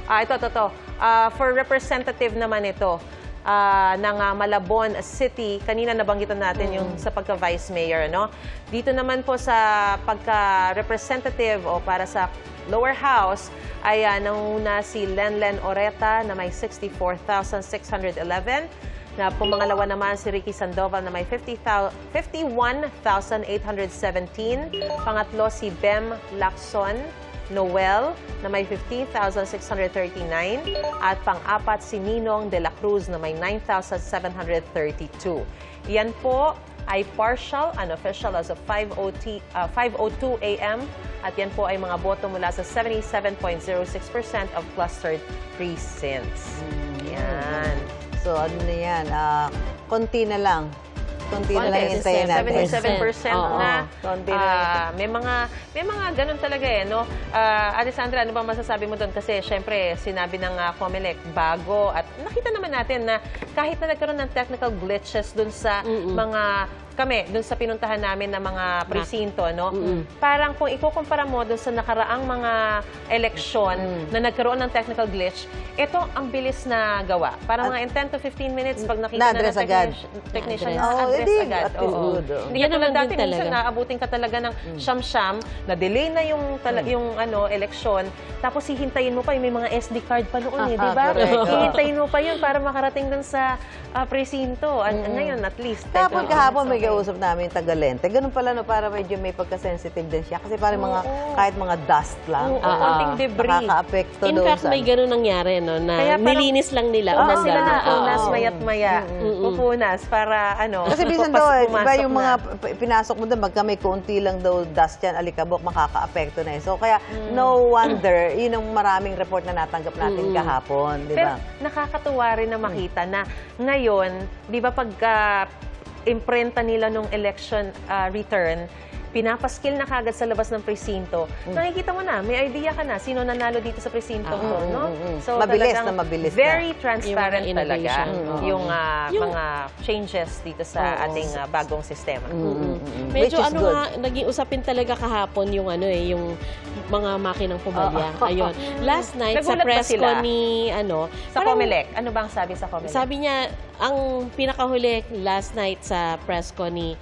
Ito. For representative naman ito ng Malabon City. Kanina nabanggitan natin yung sa pagka-vice mayor, no? Dito naman po sa pagka-representative o para sa lower house ay nanguna si Lenlen Oreta na may 64,611. Na pumangalawa naman si Ricky Sandoval na may 51,817. Pangatlo si Bem Lacson Noel na may 15,639 at pang-apat si Ninong de la Cruz na may 9,732. Yan po ay partial, unofficial as of 5:02 a.m. at yan po ay mga boto mula sa 77.06% of clustered precincts. Yan. So ano na yan, konti na lang. Konti na lang hintayin natin. 77% na. May mga ganun talaga no? Ate Sandra, ano ba masasabi mo doon? Kasi syempre, sinabi ng COMELEC, bago. At nakita naman natin na kahit na nagkaroon ng technical glitches doon sa doon sa pinuntahan namin na mga presinto, no? Parang kung ikukumpara mo doon sa nakaraang mga eleksyon na nagkaroon ng technical glitch, ito ang bilis na gawa. Parang mga in 10 to 15 minutes pag nakita na ng technician, na-address agad. Hindi ka tulad dati, minsan naabutin ka talaga ng siyam-siyam, na-delay na yung eleksyon, tapos hihintayin mo pa, may mga SD card pa noon, di ba? Hihintayin mo pa yun para makarating doon sa presinto. Ngayon, at least. Tapos kahapon may kausap namin taga-Lente. Ganun pala, no, para medyo may pagka-sensitive din siya. Kasi parang kahit mga dust lang. Konting debris. Nakaka-apekto doon. In fact, may ganun nangyari, no, na nilinis lang nila. Sila napunas, mayat-maya. Pupunas para, kasi minsan daw, iba yung mga pinasok mo doon, magka may konti lang daw dust yan, alikabok, makaka-apekto na. So, kaya, no wonder, yun ang maraming report na natanggap natin kahapon, di ba? Pero nakakatuwa rin na makita na ngayon, di ba pagka imprenta nila nung election return, pinapaskil na kagad sa labas ng presinto. Nakikita mo na, may idea ka na sino nanalo dito sa presinto ko, no? So, mabilis very transparent talaga yung mga changes dito sa ating bagong sistema. Medyo naging usapin talaga kahapon yung yung mga makinang pumalya. Ayun. Last night sa press ko ni sa COMELEC. Ano bang sabi sa COMELEC? Sabi niya, ang pinakahuli last night sa press ko ni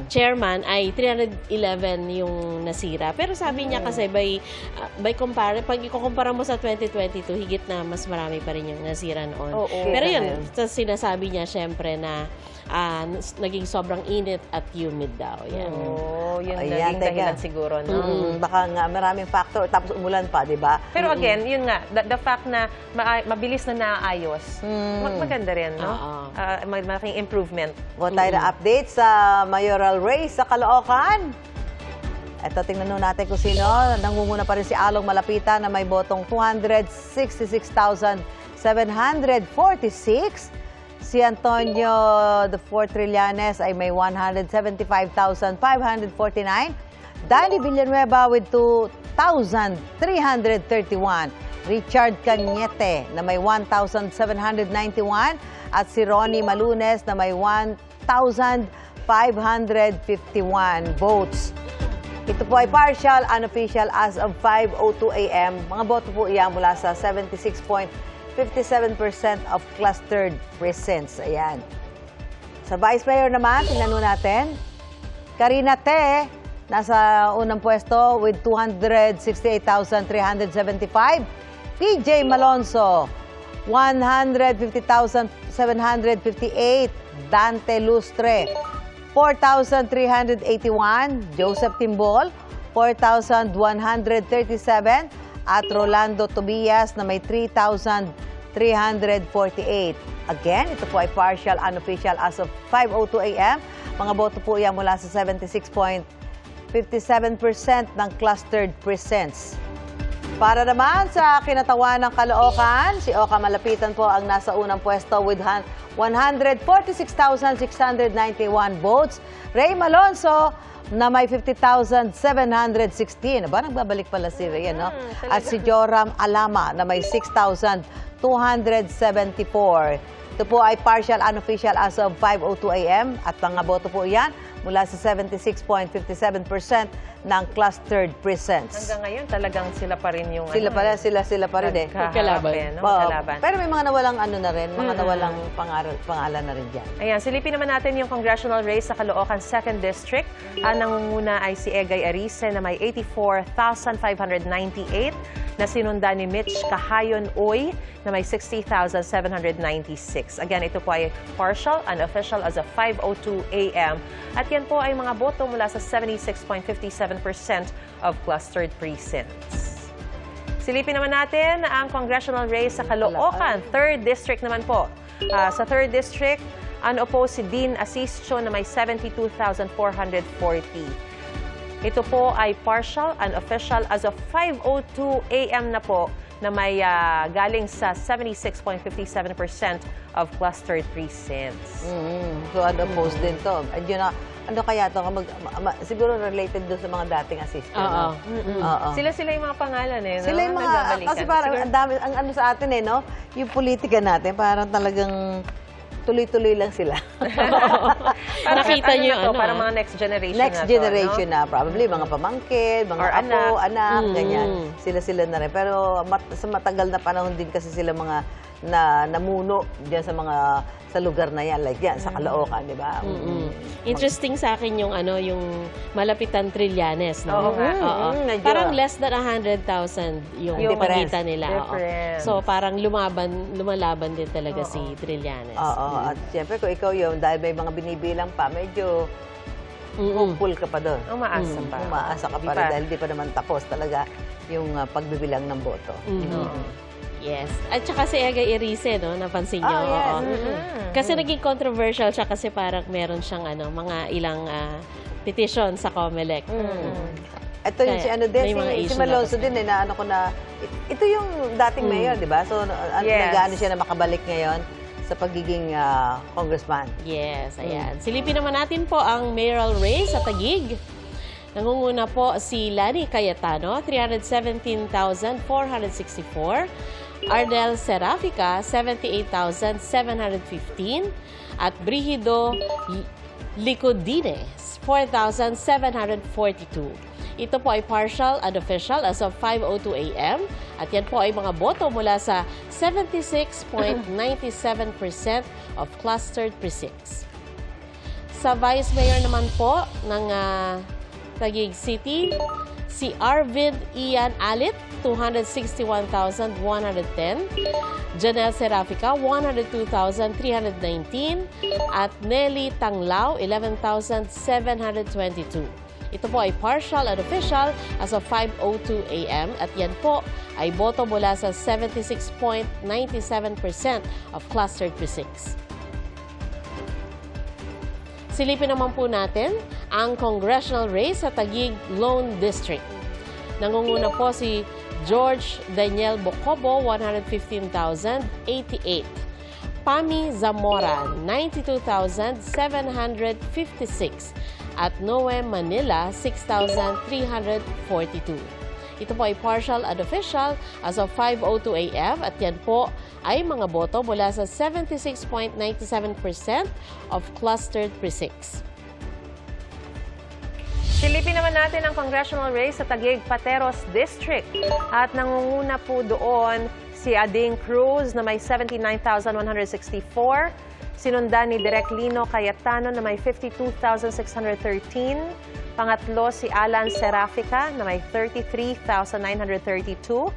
chairman ay 311 yung nasira. Pero sabi niya kasi pag ikukumpara mo sa 2022, higit na mas marami pa rin yung nasira noon. Pero yun, sinasabi niya syempre na naging sobrang init at humid daw. Yan. Yun naging dahilan siguro. No? Baka nga maraming factor, tapos umulan pa, di ba? Pero again, yun nga, the fact na mabilis na naayos, maganda rin, no? Malaking improvement. Tayo na update sa mayoral race sa Caloocan. Ito, tingnan natin kung sino. Nangunguna pa rin si Along Malapitan na may botong 266,746. Si Antonio IV Trillanes ay may 175,549. Danny Villanueva with 2,331. Richard Cañete na may 1,791. At si Ronnie Malunes na may 1,551 votes. Ito po ay partial, unofficial as of 5:02 a.m. Mga boto po iyan mula sa 76.57% of clustered precincts. Ayan. Sa Vice Mayor naman, tingnan natin. Karina Te, nasa unang pwesto with 268,375. PJ Malonzo, 150,758. Dante Lustre, 4,381. Joseph Timbol, 4,137. At Rolando Tobias na may 3,348. Again, ito po ay partial, unofficial as of 5:02 a.m. Mga boto po yan mula sa 76.57% ng clustered precincts. Para naman sa kinatawan ng Caloocan, si Oka Malapitan po ang nasa unang pwesto with 146,691 votes. Ray Malonzo na may 50,716. Aba, nagbabalik pala si Ray, no? At si Joram Alama na may 6,274. Ito po ay partial, unofficial as of 5:02 a.m. At mga boto po yan mula sa 76.57% ng clustered precincts. Hanggang ngayon, talagang sila pa rin yung... Sila pa rin eh. Magkalaban. Magkalaban. Pero may mga nawalang mga nawalang pangalan na rin dyan. Ayan, silipin naman natin yung congressional race sa Caloocan 2nd District. Ang nangunguna ay si Egay Arice na may 84,598 na sinundan ni Mitch Kahayon Uy na may 60,796. Again, ito po ay partial, unofficial as of 5:02 a.m. At yan po ay mga boto mula sa 76.57% of clustered precincts. Silipin naman natin ang congressional race sa Caloocan, 3rd District naman po. Sa 3rd District, unopposed si Dean Asisio na may 72,440. Ito po ay partial, unofficial as of 5:02 a.m. na po na may galing sa 76.57% of clustered precincts. So, unopposed din to. Ano kaya to? Siguro related doon sa mga dating assistant. Oo. Sila yung mga pangalan eh. No? Sila yung mga, kasi parang ang dami, ang ano sa atin eh, no? Yung politika natin, parang talagang tuloy-tuloy lang sila. Nakita niyo ano? Parang mga next generation Next na to, generation no? na. Probably mga pamangkin, mga Or apo, anak, ganyan. Sila na rin. Pero sa matagal na panahon din kasi sila mga namuno diyan sa lugar na yan, like yan, sa Caloocan, di ba? Interesting sa akin yung yung malapitan Trillanes, no? Oo nga. Parang less than 100,000 yung pagitan nila. So parang lumalaban din talaga si Trillanes. At siyempre kung ikaw yun, dahil may mga binibilang pa, medyo hopeful ka pa doon. Umaasa pa. Umaasa ka pa rin dahil di pa naman tapos talaga yung pagbibilang ng boto. Yes. At saka si Egay Arice, no? Napansin niyo. Yes. Kasi naging controversial siya kasi parang meron siyang mga ilang petition sa COMELEC. Ito yung si si Malonzo din na ito yung dating mayor, di ba? So nag-ano siya na makabalik ngayon sa pagiging congressman. Yes, ayan. Silipin naman natin po ang mayoral race sa Taguig. Nangunguna po si Lani Cayetano, 317,464. Ardel Serafica, 78,715. At Brigido Licodines, 4,742. Ito po ay partial and official as of 5:02 a.m. At yan po ay mga boto mula sa 76.97% of clustered precincts. Sa Vice Mayor naman po ng Taguig City, si Arvid Ian Alit, 261,110. Janelle Serafica, 102,319. At Nelly Tanglao, 11,722. Ito po ay partial and official as of 5:02 a.m. At yan po ay boto mula sa 76.97% of clustered precincts. Silipin naman po natin ang congressional race sa Taguig Lone District. Nangunguna po si George Daniel Bocobo, 115,088. Pami Zamora, 92,756. At Noe Manila, 6,342. Ito po ay partial and official as of 5:02 a.m. At yan po ay mga boto mula sa 76.97% of clustered precincts. Silipin naman natin ang congressional race sa Taguig Pateros District. At nangunguna po doon si Ading Cruz na may 79,164. Sinundan ni Direk Lino Cayetano na may 52,613. Pangatlo si Alan Serafica na may 33,932.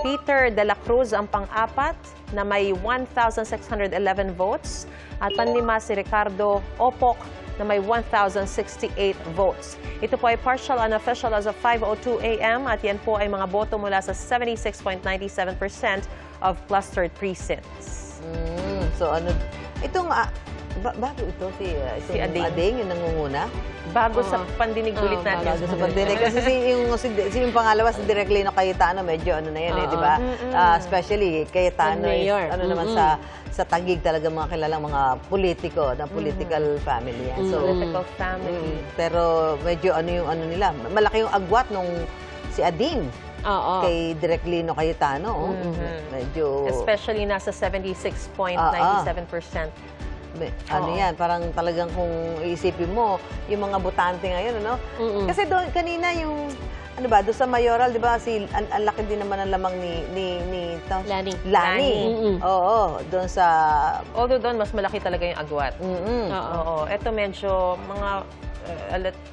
Peter De La Cruz ang pang-apat na may 1,611 votes. At panlima si Ricardo Opok na may 1,068 votes. Ito po ay partial and official as of 5:02 a.m. at yan po ay mga boto mula sa 76.97% of clustered precincts. So itong bago ito si Ading yung nangunguna? Bago sa pandinig ulit natin. Bago sa pandinig. Kasi yung pangalawa, si Direk Lino Cayetano, medyo ano na yan di ba? Especially Cayetano, naman sa Taguig talaga mga kilalang mga politiko, ng political family yan. So, political family. Pero medyo nila, malaki yung agwat nung si Ading. Kay Direk Lino Cayetano. Medyo... Especially nasa 76.97%. Ano yan, parang talagang kung iisipin mo, yung mga botante ngayon, ano? Kasi doon, kanina yung, ano ba, doon sa mayoral, di ba, ang laki din naman ang lamang ni Lani. Oo, doon sa... Although doon, mas malaki talaga yung agwat. Oo. Ito medyo mga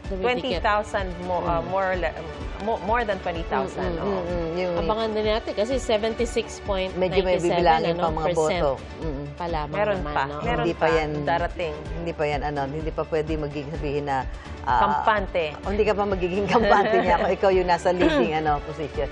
20,000 more than 20,000. Abangan din natin kasi 76.97 medyo may bibilangin pa mga boto. Meron naman, pa. no? Meron hindi pa yan darating. Hindi pa yan hindi pa pwede magiging sabihin na Kampante. hindi ka pa magiging kampante niya kung ikaw yung nasa leading position.